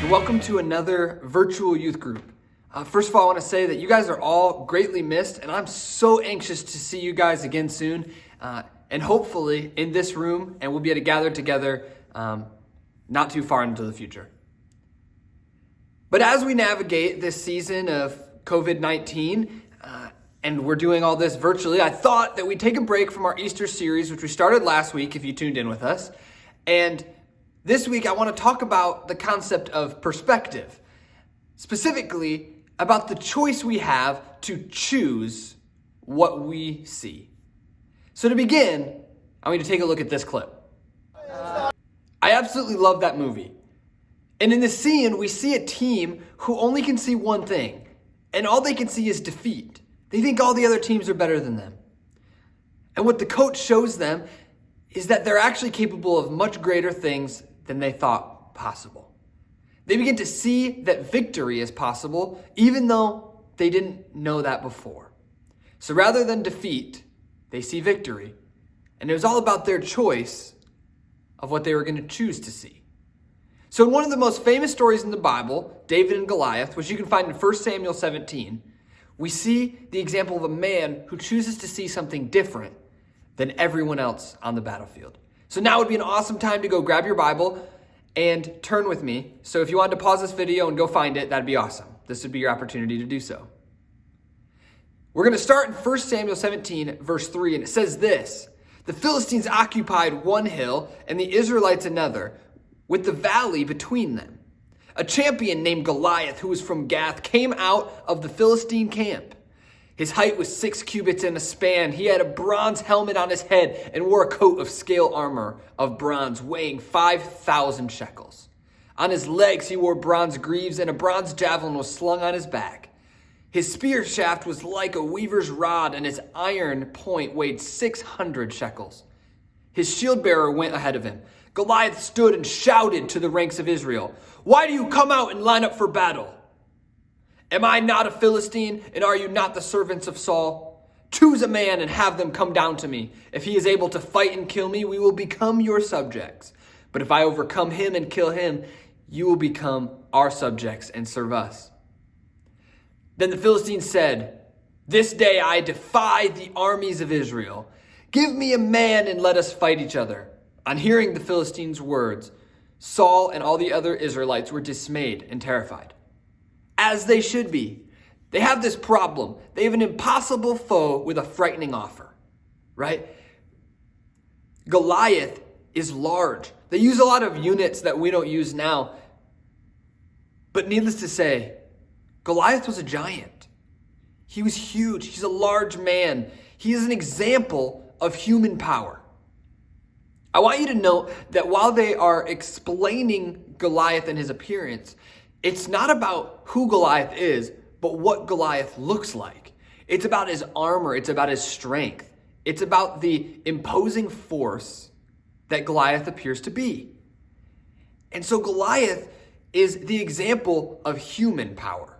Welcome to another virtual youth group. First of all, I want to say that you guys are all greatly missed, and I'm so anxious to see you guys again soon, and hopefully in this room, and we'll be able to gather together not too far into the future. But as we navigate this season of COVID-19, and we're doing all this virtually, I thought that we'd take a break from our Easter series, which we started last week, if you tuned in with us, and this week, I want to talk about the concept of perspective, specifically about the choice we have to choose what we see. So to begin, I want you to take a look at this clip. I absolutely love that movie. And in this scene, we see a team who only can see one thing, and all they can see is defeat. They think all the other teams are better than them. And what the coach shows them is that they're actually capable of much greater things than they thought possible. They begin to see that victory is possible, even though they didn't know that before. So rather than defeat, they see victory. And it was all about their choice of what they were going to choose to see. So in one of the most famous stories in the Bible, David and Goliath, which you can find in 1 Samuel 17, we see the example of a man who chooses to see something different than everyone else on the battlefield. So now would be an awesome time to go grab your Bible and turn with me. So if you wanted to pause this video and go find it, that'd be awesome. This would be your opportunity to do so. We're going to start in 1 Samuel 17, verse 3, and it says this: "The Philistines occupied one hill and the Israelites another, with the valley between them. A champion named Goliath, who was from Gath, came out of the Philistine camp. His height was 6 cubits and a span. He had a bronze helmet on his head and wore a coat of scale armor of bronze weighing 5,000 shekels. On his legs he wore bronze greaves, and a bronze javelin was slung on his back. His spear shaft was like a weaver's rod, and his iron point weighed 600 shekels. His shield bearer went ahead of him. Goliath stood and shouted to the ranks of Israel, 'Why do you come out and line up for battle? Am I not a Philistine, and are you not the servants of Saul? Choose a man and have them come down to me. If he is able to fight and kill me, we will become your subjects. But if I overcome him and kill him, you will become our subjects and serve us.' Then the Philistines said, 'This day I defy the armies of Israel. Give me a man and let us fight each other.' On hearing the Philistines' words, Saul and all the other Israelites were dismayed and terrified. As they should be. They have this problem. They have an impossible foe with a frightening offer, right? Goliath is large. They use a lot of units that we don't use now. But needless to say, Goliath was a giant. He was huge. He's a large man. He is an example of human power. I want you to note that while they are explaining Goliath and his appearance, it's not about who Goliath is, but what Goliath looks like. It's about his armor. It's about his strength. It's about the imposing force that Goliath appears to be. And so Goliath is the example of human power.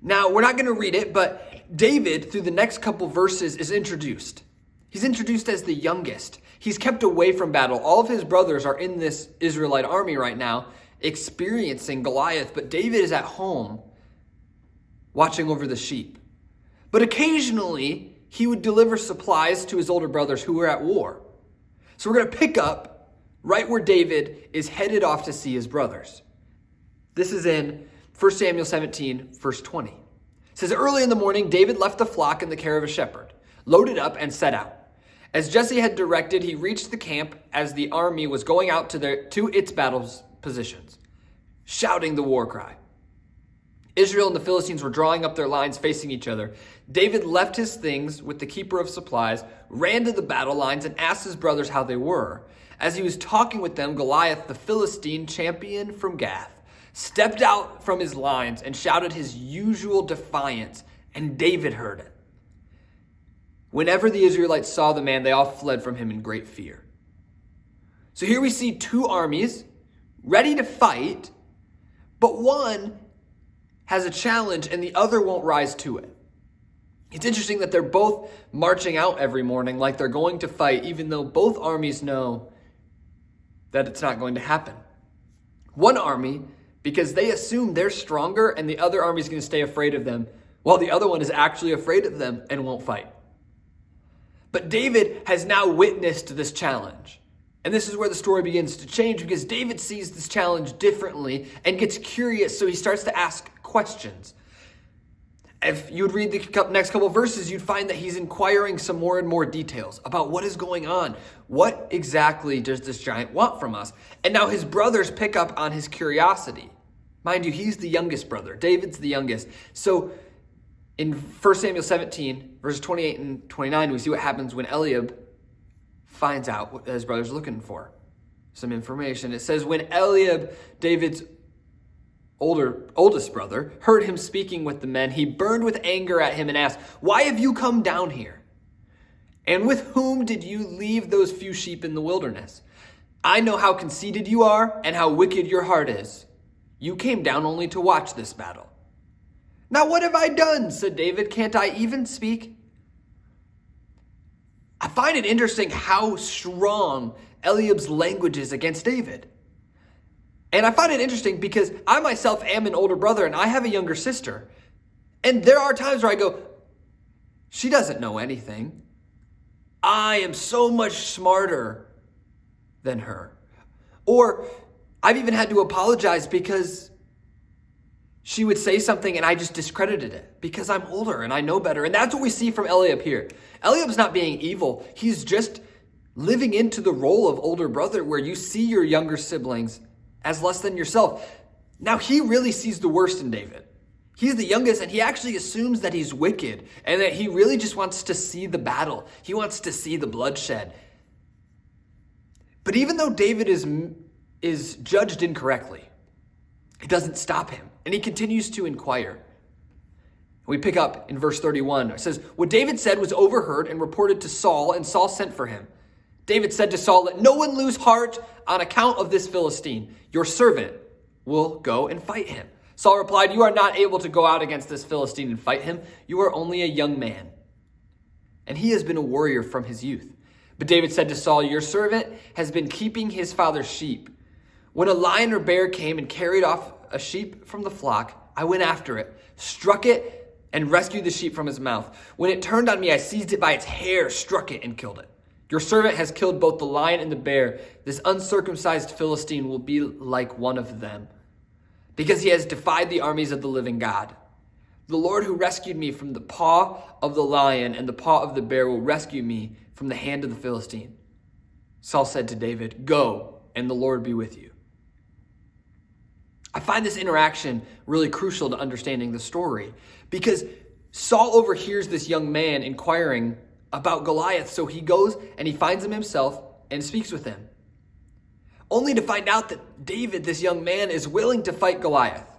Now, we're not going to read it, but David, through the next couple verses, is introduced. He's introduced as the youngest. He's kept away from battle. All of his brothers are in this Israelite army right now, experiencing Goliath, but David is at home watching over the sheep. But occasionally, he would deliver supplies to his older brothers who were at war. So we're going to pick up right where David is headed off to see his brothers. This is in 1 Samuel 17, verse 20. It says, "Early in the morning, David left the flock in the care of a shepherd, loaded up and set out. As Jesse had directed, he reached the camp as the army was going out to its battle positions, shouting the war cry. Israel and the Philistines were drawing up their lines facing each other. David left his things with the keeper of supplies, ran to the battle lines, and asked his brothers how they were. As he was talking with them, Goliath, the Philistine champion from Gath, stepped out from his lines and shouted his usual defiance, and David heard it. Whenever the Israelites saw the man, they all fled from him in great fear." So here we see two armies ready to fight, but one has a challenge and the other won't rise to it. It's interesting that they're both marching out every morning like they're going to fight, even though both armies know that it's not going to happen. One army because they assume they're stronger and the other army is going to stay afraid of them, while the other one is actually afraid of them and won't fight. But David has now witnessed this challenge. And this is where the story begins to change, because David sees this challenge differently and gets curious, so he starts to ask questions. If you'd read the next couple of verses, you'd find that he's inquiring some more and more details about what is going on. What exactly does this giant want from us? And now his brothers pick up on his curiosity. Mind you, he's the youngest brother. David's the youngest. So in 1 Samuel 17, verses 28 and 29, we see what happens when Eliab finds out what his brother's looking for. Some information. It says, when Eliab, David's oldest brother, heard him speaking with the men, he burned with anger at him and asked, "Why have you come down here? And with whom did you leave those few sheep in the wilderness? I know how conceited you are and how wicked your heart is. You came down only to watch this battle." "Now what have I done?" said David. "Can't I even speak?" I find it interesting how strong Eliab's language is against David. And I find it interesting because I myself am an older brother and I have a younger sister. And there are times where I go, she doesn't know anything. I am so much smarter than her. Or I've even had to apologize because she would say something and I just discredited it because I'm older and I know better. And that's what we see from Eliab here. Eliab's not being evil. He's just living into the role of older brother where you see your younger siblings as less than yourself. Now he really sees the worst in David. He's the youngest and he actually assumes that he's wicked and that he really just wants to see the battle. He wants to see the bloodshed. But even though David is judged incorrectly, it doesn't stop him. And he continues to inquire. We pick up in verse 31. It says, what David said was overheard and reported to Saul, and Saul sent for him. David said to Saul, "Let no one lose heart on account of this Philistine. Your servant will go and fight him." Saul replied, "You are not able to go out against this Philistine and fight him. You are only a young man, and he has been a warrior from his youth." But David said to Saul, "Your servant has been keeping his father's sheep. When a lion or bear came and carried off a sheep from the flock, I went after it, struck it, and rescued the sheep from his mouth. When it turned on me, I seized it by its hair, struck it, and killed it. Your servant has killed both the lion and the bear. This uncircumcised Philistine will be like one of them, because he has defied the armies of the living God. The Lord who rescued me from the paw of the lion and the paw of the bear will rescue me from the hand of the Philistine." Saul said to David, "Go, and the Lord be with you." I find this interaction really crucial to understanding the story, because Saul overhears this young man inquiring about Goliath, so he goes and he finds him himself and speaks with him, only to find out that David, this young man, is willing to fight Goliath.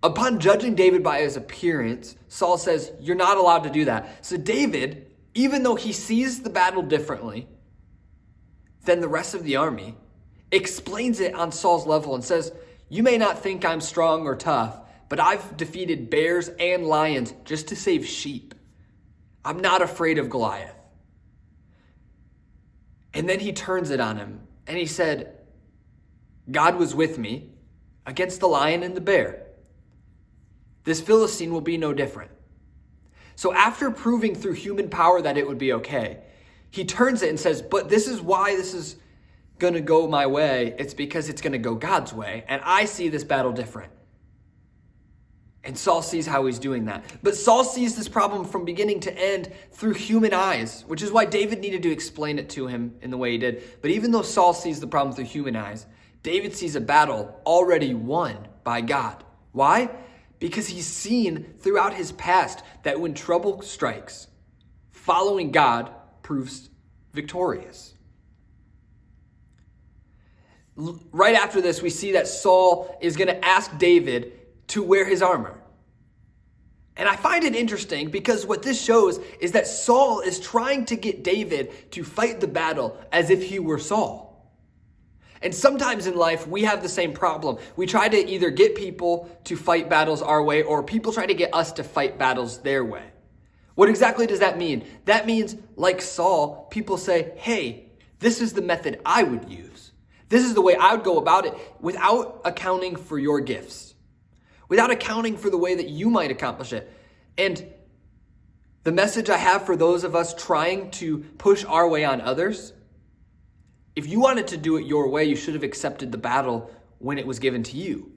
Upon judging David by his appearance, Saul says, "You're not allowed to do that." So David, even though he sees the battle differently than the rest of the army, explains it on Saul's level and says, "You may not think I'm strong or tough, but I've defeated bears and lions just to save sheep. I'm not afraid of Goliath." And then he turns it on him and he said, "God was with me against the lion and the bear. This Philistine will be no different." So after proving through human power that it would be okay, he turns it and says, "But this is why this is going to go my way. It's because it's going to go God's way. And I see this battle different." And Saul sees how he's doing that. But Saul sees this problem from beginning to end through human eyes, which is why David needed to explain it to him in the way he did. But even though Saul sees the problem through human eyes, David sees a battle already won by God. Why? Because he's seen throughout his past that when trouble strikes, following God proves victorious. Right after this, we see that Saul is going to ask David to wear his armor. And I find it interesting because what this shows is that Saul is trying to get David to fight the battle as if he were Saul. And sometimes in life, we have the same problem. We try to either get people to fight battles our way, or people try to get us to fight battles their way. What exactly does that mean? That means, like Saul, people say, "Hey, this is the method I would use. This is the way I would go about it without accounting for your gifts, without accounting for the way that you might accomplish it. And the message I have for those of us trying to push our way on others, if you wanted to do it your way, you should have accepted the battle when it was given to you.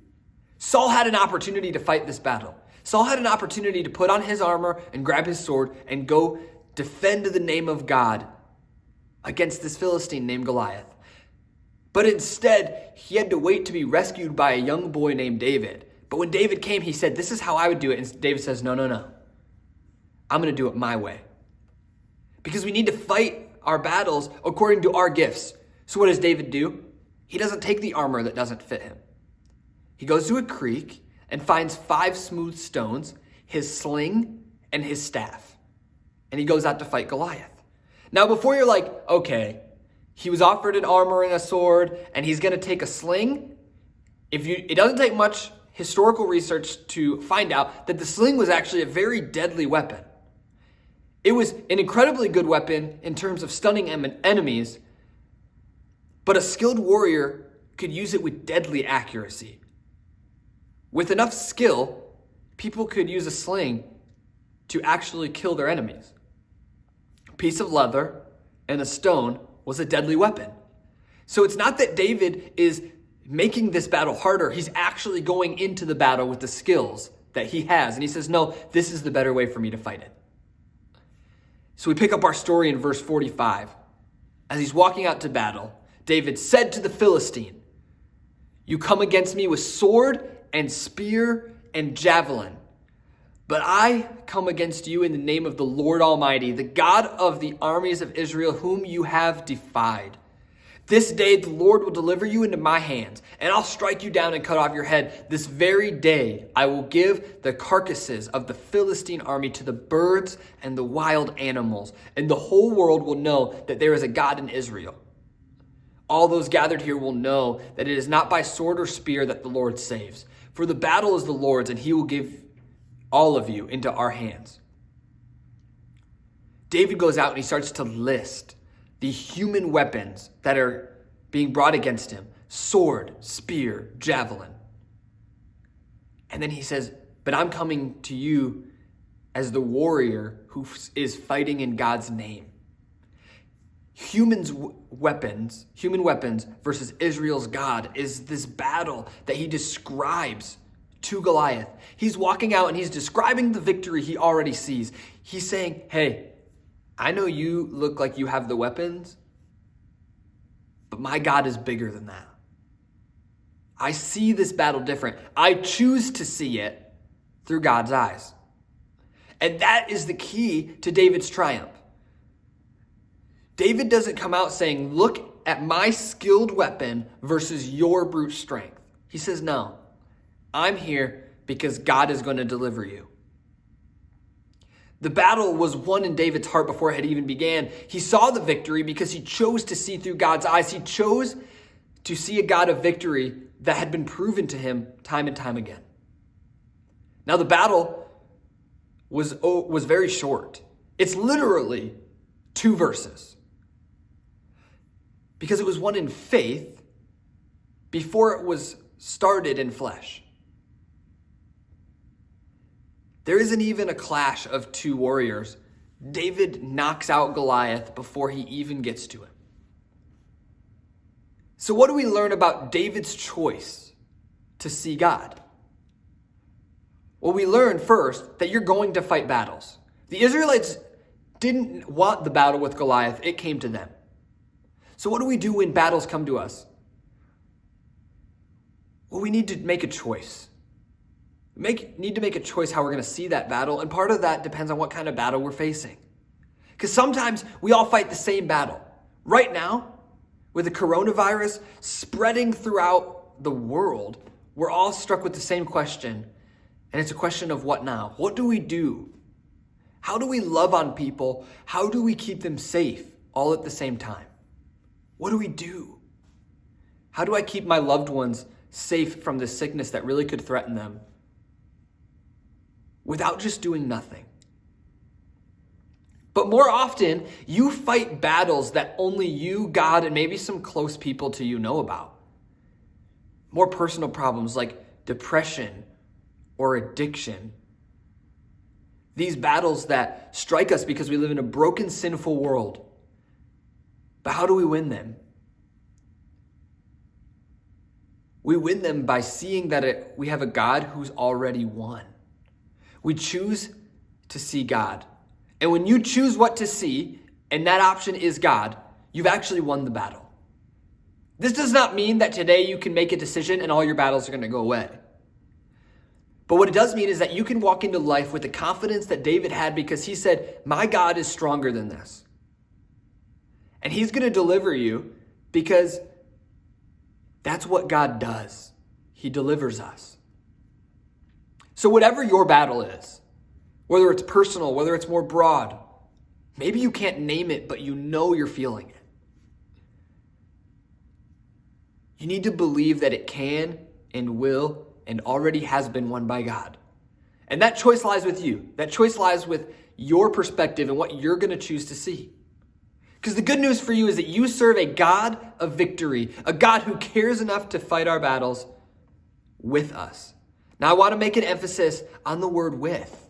Saul had an opportunity to fight this battle. Saul had an opportunity to put on his armor and grab his sword and go defend the name of God against this Philistine named Goliath. But instead, he had to wait to be rescued by a young boy named David. But when David came, he said, "This is how I would do it." And David says, No. I'm going to do it my way. Because we need to fight our battles according to our gifts. So what does David do? He doesn't take the armor that doesn't fit him. He goes to a creek and finds 5 smooth stones, his sling, and his staff. And he goes out to fight Goliath. Now, before you're like, okay, he was offered an armor and a sword, and he's going to take a sling. It doesn't take much historical research to find out that the sling was actually a very deadly weapon. It was an incredibly good weapon in terms of stunning enemies, but a skilled warrior could use it with deadly accuracy. With enough skill, people could use a sling to actually kill their enemies. A piece of leather and a stone was a deadly weapon. So it's not that David is making this battle harder. He's actually going into the battle with the skills that he has. And he says, no, this is the better way for me to fight it. So we pick up our story in verse 45. As he's walking out to battle, David said to the Philistine, "You come against me with sword and spear and javelin, but I come against you in the name of the Lord Almighty, the God of the armies of Israel, whom you have defied. This day the Lord will deliver you into my hands, and I'll strike you down and cut off your head. This very day I will give the carcasses of the Philistine army to the birds and the wild animals, and the whole world will know that there is a God in Israel. All those gathered here will know that it is not by sword or spear that the Lord saves, for the battle is the Lord's, and he will give all of you into our hands." David goes out and he starts to list the human weapons that are being brought against him: sword, spear, javelin. And then he says, but I'm coming to you as the warrior who is fighting in God's name. Human weapons versus Israel's God is this battle that he describes to Goliath. He's walking out and he's describing the victory he already sees. He's saying, hey, I know you look like you have the weapons, but my God is bigger than that. I see this battle different. I choose to see it through God's eyes. And that is the key to David's triumph. David doesn't come out saying, look at my skilled weapon versus your brute strength. He says, no, I'm here because God is going to deliver you. The battle was won in David's heart before it had even began. He saw the victory because he chose to see through God's eyes. He chose to see a God of victory that had been proven to him time and time again. Now the battle was very short. It's literally 2 verses. Because it was won in faith before it was started in flesh. There isn't even a clash of 2 warriors. David knocks out Goliath before he even gets to him. So what do we learn about David's choice to see God? Well, we learn first that you're going to fight battles. The Israelites didn't want the battle with Goliath. It came to them. So what do we do when battles come to us? Well, we need to make a choice. Need to make a choice how we're going to see that battle, and part of that depends on what kind of battle we're facing. Because sometimes we all fight the same battle. Right now, with the coronavirus spreading throughout the world, we're all struck with the same question, and it's a question of what now? What do we do? How do we love on people? How do we keep them safe all at the same time? What do we do? How do I keep my loved ones safe from this sickness that really could threaten them without just doing nothing? But more often, you fight battles that only you, God, and maybe some close people to you know about. More personal problems like depression or addiction. These battles that strike us because we live in a broken, sinful world. But how do we win them? We win them by seeing that we have a God who's already won. We choose to see God. And when you choose what to see, and that option is God, you've actually won the battle. This does not mean that today you can make a decision and all your battles are going to go away. But what it does mean is that you can walk into life with the confidence that David had because he said, my God is stronger than this. And he's going to deliver you because that's what God does. He delivers us. So whatever your battle is, whether it's personal, whether it's more broad, maybe you can't name it, but you know you're feeling it. You need to believe that it can and will and already has been won by God. And that choice lies with you. That choice lies with your perspective and what you're going to choose to see. Because the good news for you is that you serve a God of victory, a God who cares enough to fight our battles with us. Now, I want to make an emphasis on the word with.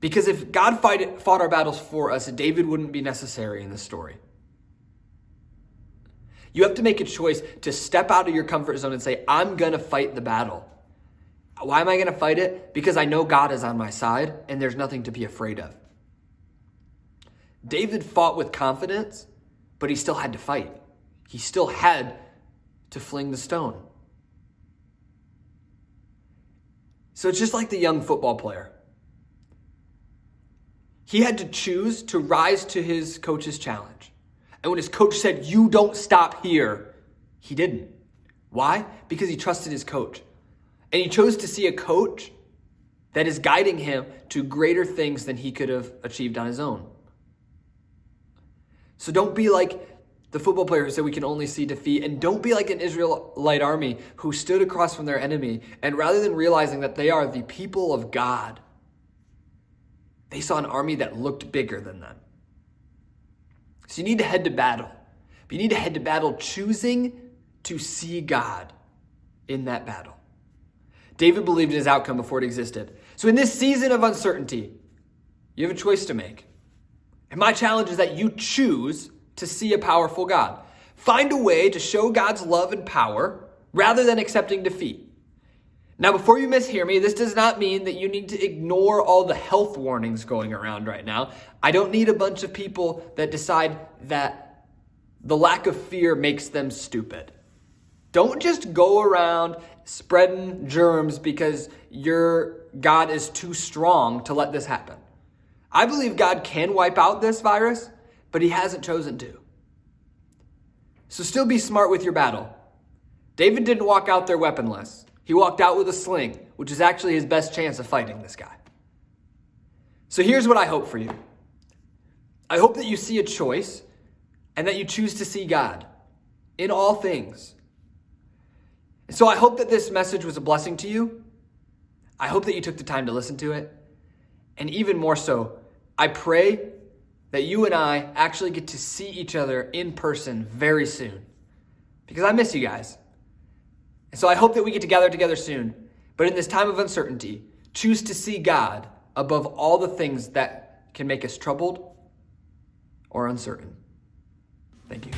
Because if God fought our battles for us, David wouldn't be necessary in this story. You have to make a choice to step out of your comfort zone and say, I'm going to fight the battle. Why am I going to fight it? Because I know God is on my side and there's nothing to be afraid of. David fought with confidence, but he still had to fight. He still had to fling the stone. So it's just like the young football player. He had to choose to rise to his coach's challenge. And when his coach said, you don't stop here, he didn't. Why? Because he trusted his coach. And he chose to see a coach that is guiding him to greater things than he could have achieved on his own. So don't be like the football player who said we can only see defeat. And don't be like an Israelite army who stood across from their enemy. And rather than realizing that they are the people of God, they saw an army that looked bigger than them. So you need to head to battle. But you need to head to battle choosing to see God in that battle. David believed in his outcome before it existed. So in this season of uncertainty, you have a choice to make. And my challenge is that you choose to see a powerful God. Find a way to show God's love and power rather than accepting defeat. Now, before you mishear me, this does not mean that you need to ignore all the health warnings going around right now. I don't need a bunch of people that decide that the lack of fear makes them stupid. Don't just go around spreading germs because your God is too strong to let this happen. I believe God can wipe out this virus, but he hasn't chosen to. So still be smart with your battle. David didn't walk out there weaponless. He walked out with a sling, which is actually his best chance of fighting this guy. So here's what I hope for you. I hope that you see a choice and that you choose to see God in all things. And so I hope that this message was a blessing to you. I hope that you took the time to listen to it. And even more so, I pray that you and I actually get to see each other in person very soon. Because I miss you guys. And so I hope that we get to gather together soon. But in this time of uncertainty, choose to see God above all the things that can make us troubled or uncertain. Thank you.